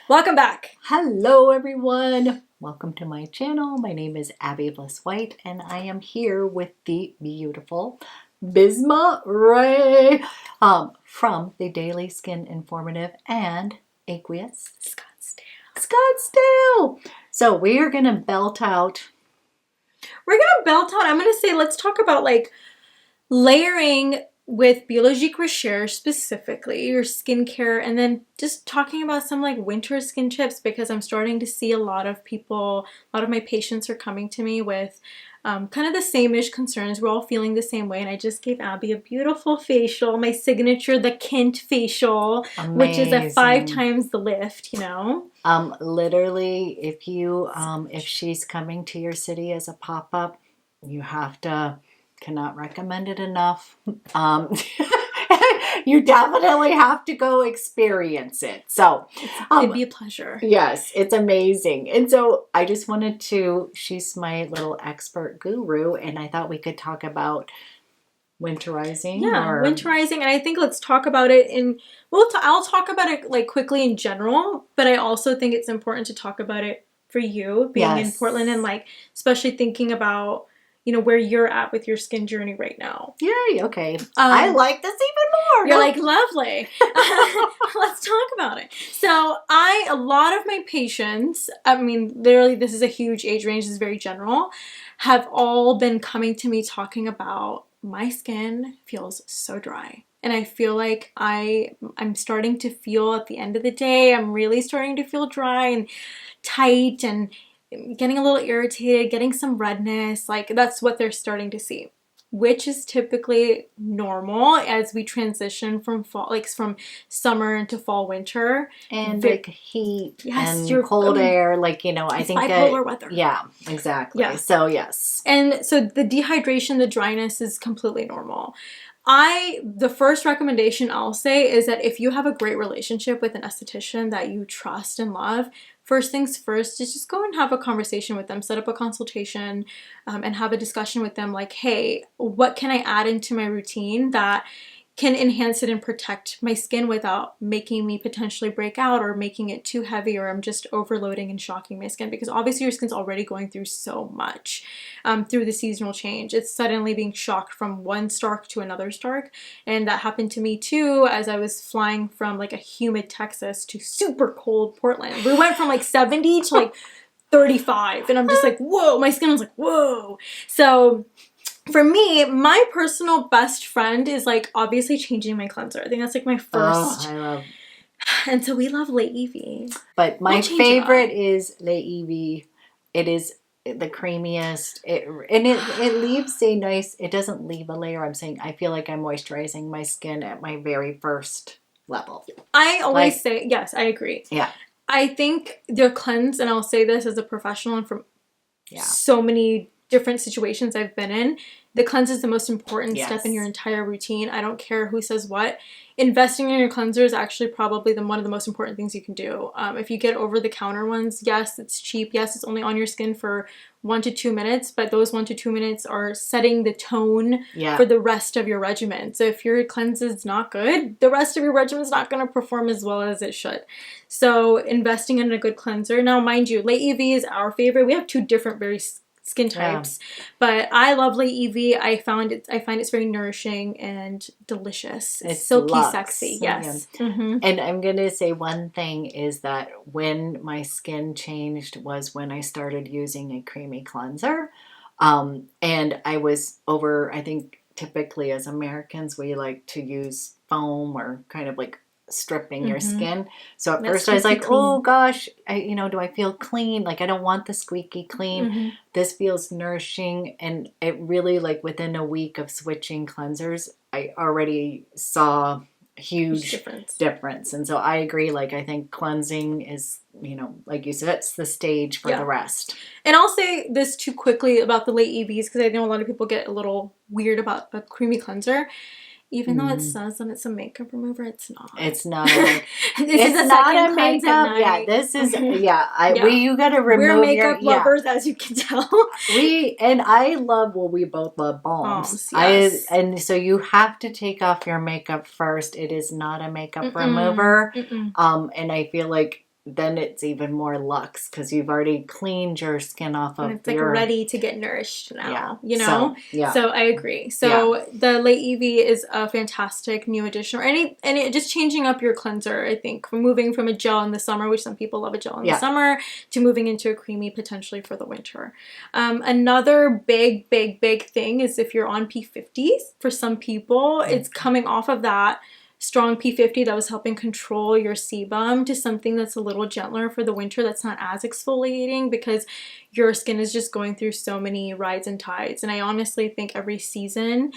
Welcome back. Hello everyone. Welcome to my channel. My name is Abby Bliss White and I am here with the beautiful BISMA RAIS from the Daily Skin Informative and Aqueous Scottsdale. So we are going to belt out. I'm going to say let's talk about like layering with BIOLOGIQUE RECHERCHE specifically, your skincare, and then just talking about some like winter skin tips because I'm starting to see a lot of my patients are coming to me with kind of the same-ish concerns. We're all feeling the same way, and I just gave Abby a beautiful facial, my signature, the Kent facial, which is a 5 times the lift, you know? Literally, if she's coming to your city as a pop-up, you have to... Cannot recommend it enough. You definitely have to go experience it. So it'd be a pleasure. Yes, it's amazing. And so I just wanted to, she's my little expert guru, and I thought we could talk about winterizing. Yeah, winterizing. And I think let's talk about it I'll talk about it like quickly in general, but I also think it's important to talk about it for you being in Portland and like especially thinking about where you're at with your skin journey right now. Yay, okay. I like this even more. You're like, lovely. Let's talk about it. So a lot of my patients, I mean, literally this is a huge age range, this is very general, have all been coming to me talking about my skin feels so dry. And I feel like I'm starting to feel at the end of the day, I'm really starting to feel dry and tight and getting a little irritated, getting some redness, like that's what they're starting to see, which is typically normal as we transition from fall, like from summer into fall, winter, and like heat and cold air, like I think bipolar weather. Yeah, exactly. Yeah. So yes, and so the dehydration, the dryness is completely normal. The first recommendation I'll say is that if you have a great relationship with an esthetician that you trust and love, first things first is just go and have a conversation with them, set up a consultation, and have a discussion with them like, hey, what can I add into my routine that can enhance it and protect my skin without making me potentially break out or making it too heavy, or I'm just overloading and shocking my skin, because obviously your skin's already going through so much through the seasonal change. It's suddenly being shocked from one stark to another stark, and that happened to me too as I was flying from like a humid Texas to super cold Portland. We went from like 70 to like 35, and I'm just like, whoa, my skin was like, whoa. So for me, my personal best friend is like obviously changing my cleanser. I think that's like my first. Oh, I love. And so we love LAIT. But my favorite is LAIT. It is the creamiest. It leaves a nice. It doesn't leave a layer. I'm saying I feel like I'm moisturizing my skin at my very first level. I always say yes. I agree. Yeah. I think their cleanse, and I'll say this as a professional and from so many different situations I've been in, the cleanse is the most important step in your entire routine. I don't care who says what. Investing in your cleanser is actually probably one of the most important things you can do. If you get over-the-counter ones, yes, it's cheap. Yes, it's only on your skin for 1 to 2 minutes, but those 1 to 2 minutes are setting the tone for the rest of your regimen. So if your cleanse is not good, the rest of your regimen is not going to perform as well as it should. So investing in a good cleanser. Now, mind you, LAIT is our favorite. We have 2 different very skin types, but I love LAIT. I find it's very nourishing and delicious. It's silky, sexy. Yes. And I'm gonna say one thing is that when my skin changed was when I started using a creamy cleanser, and I was over. I think typically as Americans we like to use foam or kind of like stripping your skin. So at first I was like, oh gosh, do I feel clean? Like I don't want the squeaky clean. This feels nourishing. And it really, like within a week of switching cleansers, I already saw a huge difference. And so I agree. Like I think cleansing is, like you said, it's the stage for the rest. And I'll say this too quickly about the LAITs, because I know a lot of people get a little weird about a creamy cleanser. Even though it says that it's a makeup remover, it's not. It's not. It's not a makeup. Yeah, this is. You got to remove. We're makeup lovers, as you can tell. I love. Well, we both love balms. Yes. And so you have to take off your makeup first. It is not a makeup remover. And I feel like then it's even more luxe because you've already cleaned your skin off of and it's like ready to get nourished now, you know? So I agree. So the LAIT EV is a fantastic new addition, or just changing up your cleanser, I think, from moving from a gel in the summer, which some people love a gel in the summer, to moving into a creamy potentially for the winter. Another big thing is if you're on P50s, for some people, it's coming off of that strong P50 that was helping control your sebum to something that's a little gentler for the winter, that's not as exfoliating, because your skin is just going through so many rides and tides. And I honestly think every season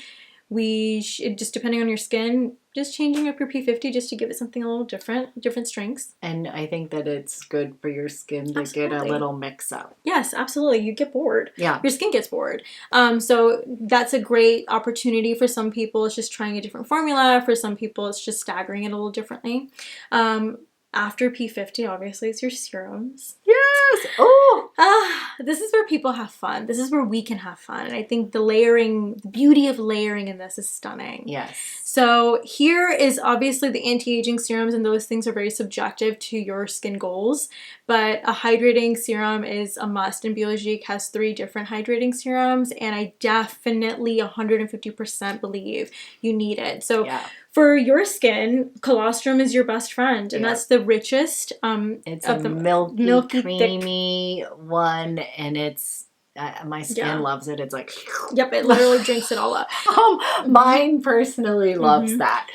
just depending on your skin, just changing up your P50 just to give it something a little different strengths. And I think that it's good for your skin to get a little mix up. Yes, absolutely. You get bored. Yeah. Your skin gets bored. So that's a great opportunity. For some people, it's just trying a different formula. For some people, it's just staggering it a little differently. After P50, obviously, it's your serums. Yes! Oh! This is where people have fun. This is where we can have fun. And I think the beauty of layering in this is stunning. Yes. So here is obviously the anti-aging serums, and those things are very subjective to your skin goals. But a hydrating serum is a must, and BIOLOGIQUE has 3 different hydrating serums, and I definitely 150% believe you need it. So for your skin, colostrum is your best friend, and that's the richest. It's of the milky creamy one, and it's my skin loves it. It's like it literally drinks it all up. Mine personally loves that.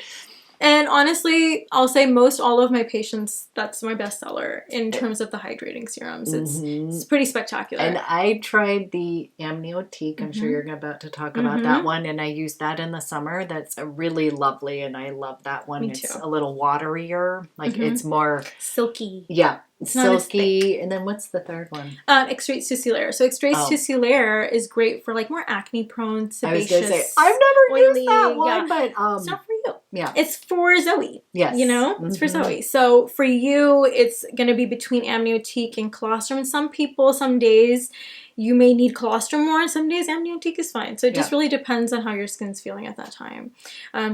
And honestly, I'll say most all of my patients, that's my bestseller in terms of the hydrating serums. It's pretty spectacular. And I tried the Amniotique. I'm sure you're about to talk about that one. And I used that in the summer. That's really lovely. And I love that one. Me it's too. a little waterier. Like it's more silky. Yeah. It's silky. And then what's the third one? Extraits Tissulaires. So Extraits Tissulaires is great for like more acne prone, sebaceous. I was going to say, I've never used that one, but it's not for you. Yeah. It's for Zoe. Yes. You know? It's for Zoe. So for you, it's going to be between Amniotique and colostrum. And some people, some days, you may need colostrum more, and some days Amniotique is fine. So it just really depends on how your skin's feeling at that time.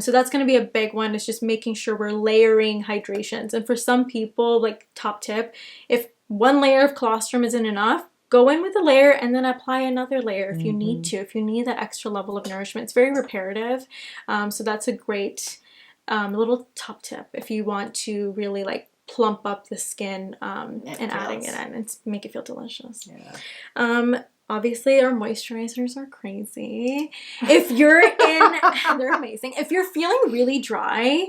So that's going to be a big one. It's just making sure we're layering hydrations. And for some people, like top tip, if one layer of colostrum isn't enough, go in with a layer and then apply another layer if you need to, if you need that extra level of nourishment. It's very reparative. So that's a great little top tip if you want to really like plump up the skin and adding it in and make it feel delicious. Obviously our moisturizers are crazy. If you're they're amazing. If you're feeling really dry,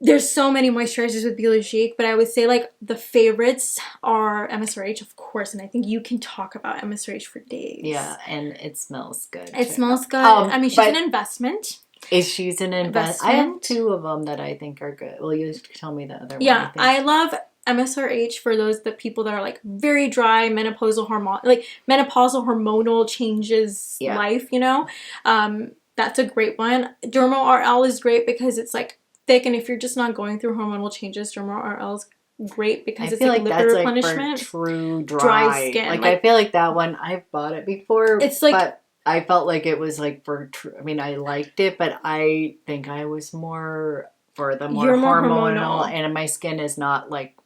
there's so many moisturizers with BIOLOGIQUE, but I would say like the favorites are MSR-H, of course, and I think you can talk about MSR-H for days. Yeah, and it smells good. It smells good. I mean, she's an investment. She's an investment. I have 2 of them that I think are good. Well, you tell me the other one. Yeah, I love MSR-H for people that are like very dry, menopausal hormonal changes life, you know? That's a great one. Dermo RL is great because it's like thick, and if you're just not going through hormonal changes, Dermo RL is great because it's like lipid replenishment. Like for true dry skin. Like I feel like that one, I've bought it before. It's like, but I felt like it was like I mean, I liked it, but I think I was more for the more hormonal, and my skin is not like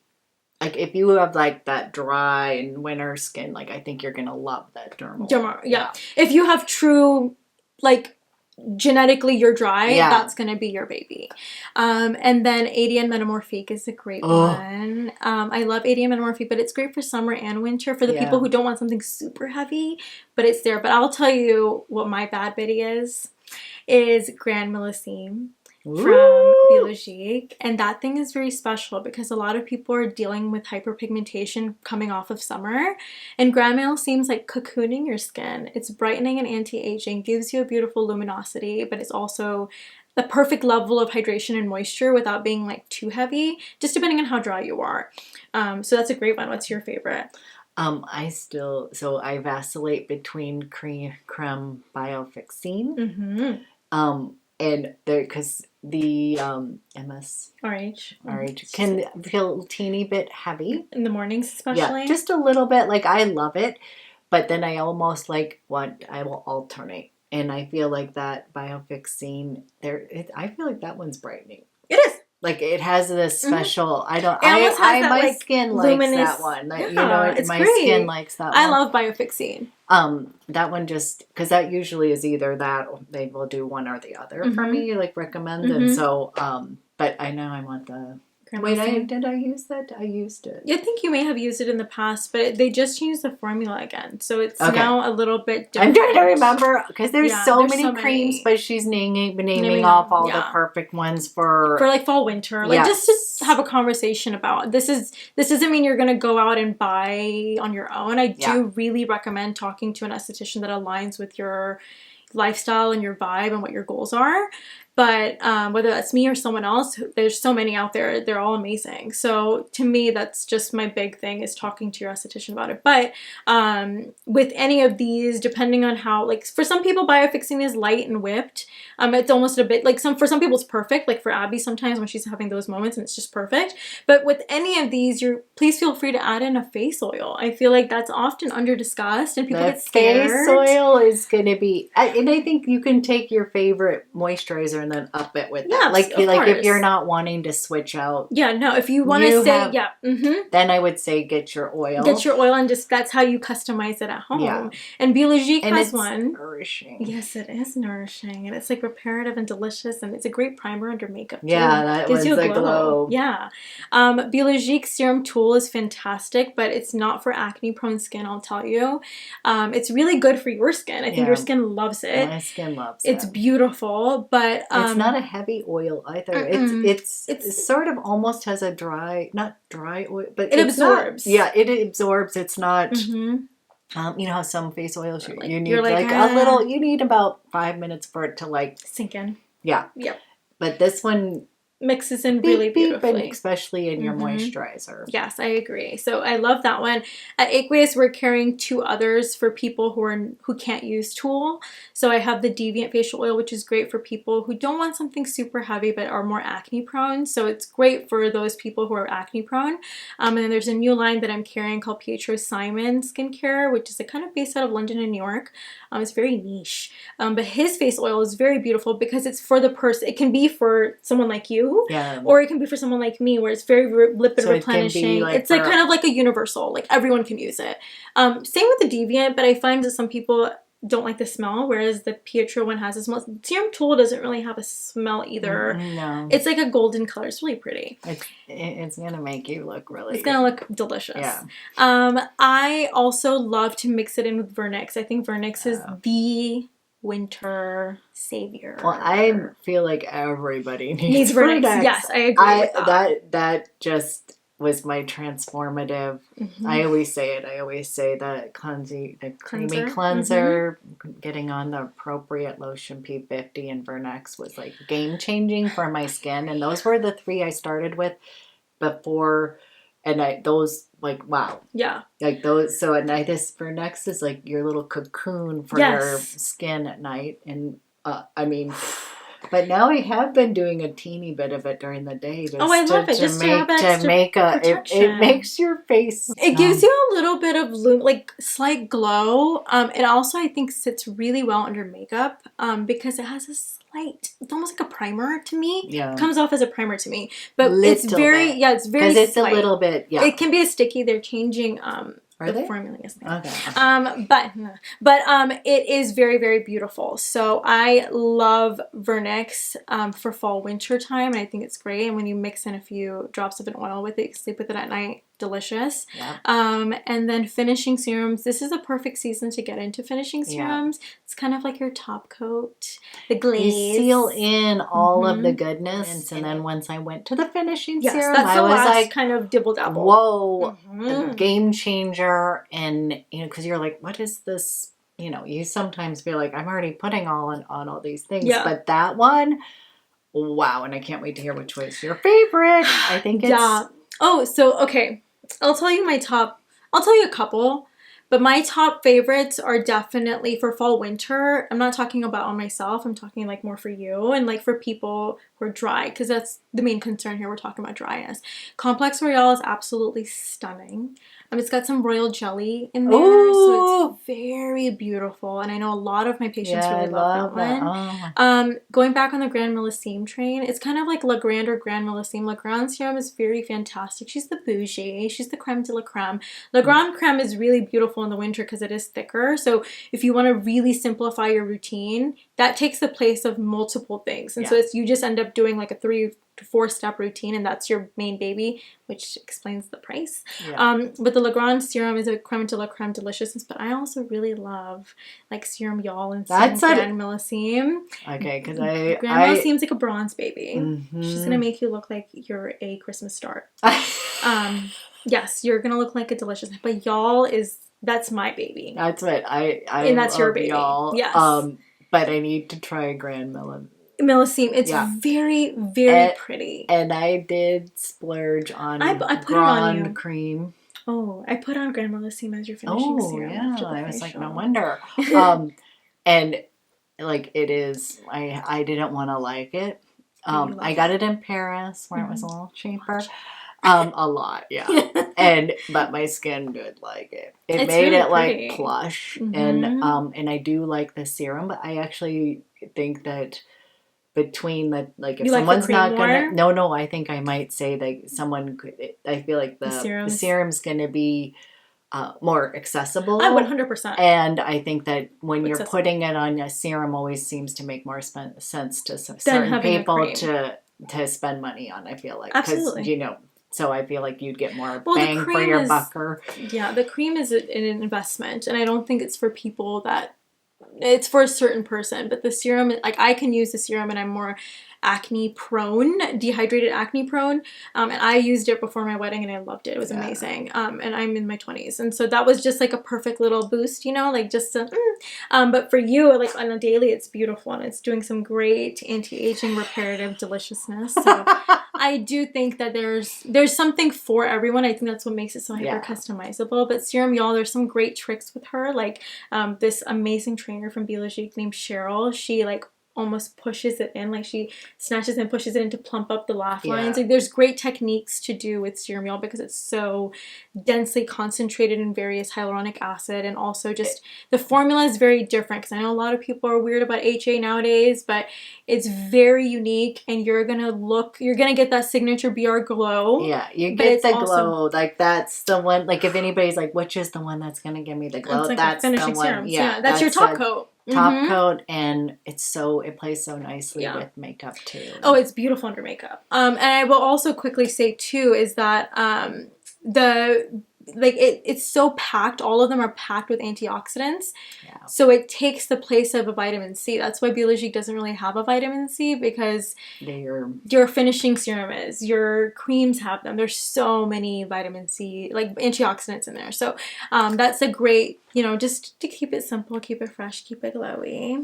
if you have like that dry and winter skin, like I think you're gonna love that Dermo. Yeah. If you have true like genetically you're dry, that's gonna be your baby. And then ADN Metamorphique is a great one. I love ADN Metamorphique, but it's great for summer and winter for the people who don't want something super heavy, but it's there. But I'll tell you what my bad bitty is Grand Millisime from BIOLOGIQUE, and that thing is very special because a lot of people are dealing with hyperpigmentation coming off of summer, and Grand Mil seems like cocooning your skin. It's brightening and anti-aging, gives you a beautiful luminosity, but it's also the perfect level of hydration and moisture without being like too heavy, just depending on how dry you are. So that's a great one. What's your favorite? I vacillate between Creme Biofixine. And because the MSR-H can feel a teeny bit heavy in the mornings, especially. Yeah, just a little bit. Like I love it, but then I almost I will alternate, and I feel like that Biofixine I feel like that one's brightening. It is. like it has this special. I don't. It almost has that, my like, skin luminous, likes that one. That, yeah, it's my great. skin likes that one. I love Biofixine. That one just because that usually is either that or they will do one or the other for me, like recommend. And so, but I know I want the. Wait, did I use that? I used it. I think you may have used it in the past, but they just changed the formula again. So it's now a little bit different. I'm trying to remember because there's so many creams, but she's naming off all the perfect ones for like fall, winter. Like just to have a conversation about this doesn't mean you're going to go out and buy on your own. I do really recommend talking to an esthetician that aligns with your lifestyle and your vibe and what your goals are. But whether that's me or someone else, there's so many out there. They're all amazing. So to me, that's just my big thing is talking to your esthetician about it. But with any of these, depending on how, like for some people, Biofixing is light and whipped. It's almost a bit like for some people it's perfect. Like for Abby, sometimes when she's having those moments and it's just perfect. But with any of these, please feel free to add in a face oil. I feel like that's often under discussed and people get scared. Face oil is going to be, and I think you can take your favorite moisturizer and then up it with that. Like if you're not wanting to switch out. Yeah, no, if you want to say, then I would say get your oil. Get your oil and just, that's how you customize it at home. Yeah. And BIOLOGIQUE has one. Nourishing. Yes, it is nourishing. And it's like reparative and delicious. And it's a great primer under makeup too. Yeah, that gives you a glow. Yeah. BIOLOGIQUE Serum Tool is fantastic, but it's not for acne prone skin, I'll tell you. It's really good for your skin. I think your skin loves it. My skin loves it. It's beautiful, but it's not a heavy oil either. It's sort of almost has a not dry oil, but it absorbs. It absorbs. It's not. You know how some face oils you need like a little. You need about 5 minutes for it to like sink in. Yeah. Yep. But this one mixes in really beautifully. Especially in your moisturizer. Yes, I agree. So I love that one. At Aqueous, we're carrying 2 others for people who can't use TEWL. So I have the Deviant Facial Oil, which is great for people who don't want something super heavy but are more acne prone. So it's great for those people who are acne prone. And then there's a new line that I'm carrying called Pietro Simone Skincare, which is kind of based out of London and New York. It's very niche. But his face oil is very beautiful because it's for the person. It can be for someone like you. Or it can be for someone like me where it's very lipid replenishing. It's like kind of like a universal, like everyone can use it. Same with the Deviant, but I find that some people don't like the smell, whereas the Pietro one has a smell. Serum Tool doesn't really have a smell either. No. It's like a golden color. It's really pretty. It's going to make you look really It's going to look delicious. Yeah. I also love to mix it in with Vernix. I think Vernix is the winter savior. Well, I feel like everybody needs Vernix. Yes, I agree with that. That just was my transformative. I always say it. I always say the creamy cleanser, getting on the appropriate Lotion P50 and Vernix was like game changing for my skin. And those were the 3 I started with before. And those, like, wow. Yeah. Like those, so at night, this Vernix is like your little cocoon for your skin at night. And, I mean, but now I have been doing a teeny bit of it during the day. I love it. Just to make it makes your face. It gives you a little bit of like slight glow. It also I think sits really well under makeup because it has a slight. It's almost like a primer to me. Yeah, it comes off as a primer to me, but it's very it's very because it's slight. A little bit. Yeah, it can be a sticky. They're changing. Are they? Formula, yes, okay. But it is very, very beautiful. So I love Vernix for fall, winter time, and I think it's great. And when you mix in a few drops of an oil with it, you sleep with it at night. Delicious. Yeah. And then finishing serums. This is a perfect season to get into finishing serums. Yeah. It's kind of like your top coat, the glaze. You seal in all of the goodness, and then once I went to the finishing serum, I was like, kind of dibble dabble. Whoa, game changer. And because you're like, what is this? You sometimes feel like I'm already putting on all these things, but that one, wow! And I can't wait to hear which was your favorite. I think it's okay. I'll tell you a couple, but my top favorites are definitely for fall, winter. I'm not talking about on myself. I'm talking like more for you and like for people who are dry, because that's the main concern here. We're talking about dryness. Complex Royale is absolutely stunning. It's got some royal jelly in there, so it's very beautiful. And I know a lot of my patients really love that one. Oh. Going back on the Grand Millesime train, it's kind of like La Grande or Grand Millesime. La Grande serum is very fantastic. She's the bougie. She's the creme de la creme. La Grande creme is really beautiful in the winter because it is thicker. So if you want to really simplify your routine, that takes the place of multiple things. And so it's, you just end up doing like a 3 to 4 step routine, and that's your main baby, which explains the price. But the La Grande serum is a creme de la creme deliciousness, but I also really love like Serum Y'all and Serum Grand Millesime. Okay, because Grand Millesime's like a bronze baby. She's gonna make you look like you're a Christmas star. Yes, you're gonna look like a delicious, but Y'all that's my baby. That's what I and that's your baby. Y'all. Yes. But I need to try Grand Millesime. It's very, very pretty. And I did splurge on I put Grand it on you. Cream. Oh, I put on Grand Millesime as your finishing serum. Yeah. I was like, no wonder. And like it is, I didn't want to like it. I got it in Paris where it was a little cheaper. A lot, but my skin did like it. It made it pretty. Like plush, and I do like the serum, but I actually think that between the, like, if you someone's not gonna no I think I might say that someone could, I feel like the serum's gonna be more accessible. 100%. And I think that when you're putting it on, a serum always seems to make more sense to certain people to spend money on, I feel like. Absolutely. Because, so I feel like you'd get more bang for your buck. Yeah, the cream is an investment, and I don't think it's for people that, it's for a certain person, but the serum, like, I can use the serum and I'm more acne prone, dehydrated acne prone, and I used it before my wedding and I loved it. It was amazing. And I'm in my 20s, and so that was just like a perfect little boost, like just a but for you, like on a daily, it's beautiful and it's doing some great anti-aging reparative deliciousness. So I do think that there's something for everyone. I think that's what makes it so hyper customizable. But Serum Y'all, there's some great tricks with her, like this amazing trainer from BIOLOGIQUE named Cheryl. She like almost pushes it in, like she snatches and pushes it in to plump up the laugh lines. Like there's great techniques to do with Serum Y'all because it's so densely concentrated in various hyaluronic acid, and also just the formula is very different, because I know a lot of people are weird about HA nowadays, but it's very unique, and you're gonna get that signature BR glow. Yeah, you get the glow. Like that's the one, like if anybody's like, which is the one that's gonna give me the glow, like that's the one. Serum. Yeah, that's your top coat. Coat, and it plays so nicely with makeup too. Oh, it's beautiful under makeup. And I will also quickly say too is that it's so packed. All of them are packed with antioxidants. Yeah. So it takes the place of a vitamin C. That's why BIOLOGIQUE doesn't really have a vitamin C, because your finishing serum is, your creams have them. There's so many vitamin C, like antioxidants in there. So that's a great, just to keep it simple, keep it fresh, keep it glowy.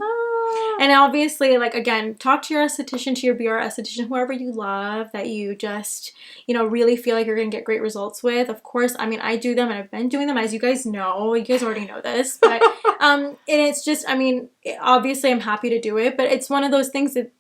And obviously, like, again, talk to your esthetician, to your BR esthetician, whoever you love, that you just, really feel like you're going to get great results with. Of course, I mean, I do them and I've been doing them, as you guys know. You guys already know this. But, and it's just, I mean, obviously I'm happy to do it, but it's one of those things that,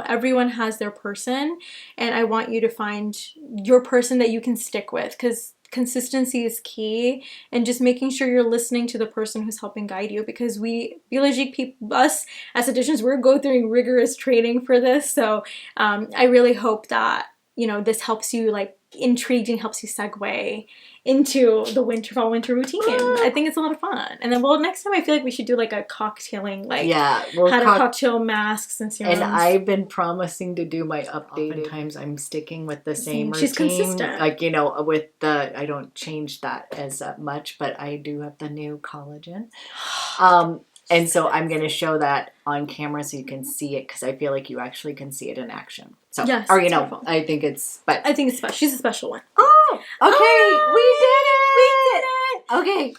everyone has their person. And I want you to find your person that you can stick with, because consistency is key, and just making sure you're listening to the person who's helping guide you, because BIOLOGIQUE people, us estheticians, we're going through rigorous training for this. So I really hope that, this helps you, like, intrigued and helps you segue into the fall winter routine. I think it's a lot of fun. And then, next time I feel like we should do like a cocktailing, like how to cocktail masks and serums. And I've been promising to do my updated. Oftentimes I'm sticking with the same routine. She's consistent. Like, with I don't change that as much, but I do have the new collagen. And so I'm going to show that on camera so you can see it, because I feel like you actually can see it in action. So, yes, or, I think it's special. She's a special one. Oh, okay. We did it. Okay.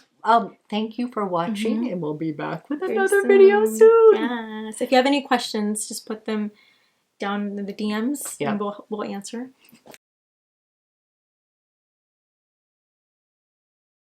Thank you for watching, and we'll be back with another video soon. Yes. If you have any questions, just put them down in the DMs, and we'll answer.